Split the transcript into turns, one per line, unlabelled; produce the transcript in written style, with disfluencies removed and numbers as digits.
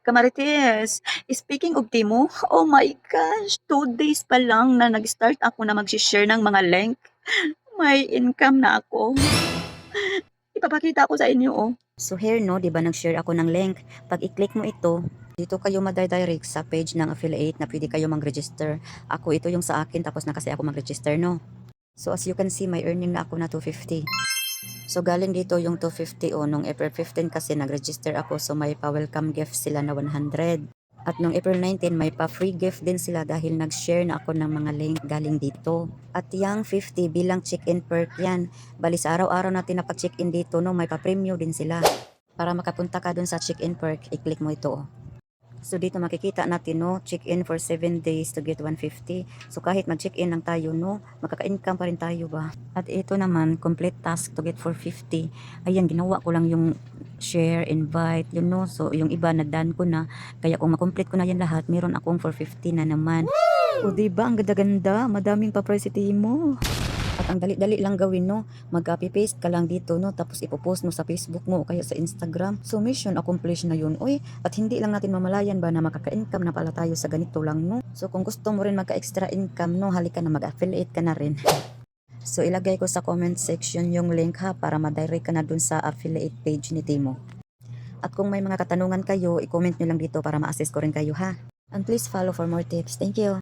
Kamarites, speaking of Timo, oh my gosh, 2 days pa lang na nag-start ako na mag-share ng mga link. May income na ako. Ipapakita ko sa inyo, oh.
So here no, 'di ba nag-share ako ng link. Pag i-click mo ito, dito kayo ma-direct sa page ng affiliate na pwede kayo mag-register. Ako ito yung sa akin tapos na kasi ako mag-register no. So as you can see, may earning na ako na 250. So galing dito yung 250 nung April 15 kasi nag-register ako so may pa-welcome gift sila na 100. At nung April 19 may pa-free gift din sila dahil nag-share na ako ng mga link galing dito. At yung 50 bilang check-in perk yan. Bali sa araw-araw natin na pag-check-in dito no, may pa-premyo din sila. Para makapunta ka dun sa check-in perk, i-click mo ito. So dito makikita natin no, check-in for 7 days to get 150. So kahit mag-check-in lang tayo no, makaka-income pa rin tayo ba. At ito naman, complete task to get 450. Ayan, ginawa ko lang yung share, invite, yun no. So yung iba na-done ko na. Kaya kung makomplete ko na yan lahat, meron akong 450 na naman. O diba, ang ganda-ganda, madaming pa-price mo. At ang dali-dali lang gawin no, mag-copy paste ka lang dito no, tapos ipopost mo sa Facebook mo o kaya sa Instagram. So mission accomplished na yun. Oy, at hindi lang natin mamalayan ba na makaka-income na pala tayo sa ganito lang no. So kung gusto mo rin magka-extra income no, halika na mag-affiliate ka na rin. So ilagay ko sa comment section yung link ha para ma-direct ka na dun sa affiliate page ni Timo. At kung may mga katanungan kayo, i-comment nyo lang dito para ma-assist ko rin kayo ha. And please follow for more tips. Thank you.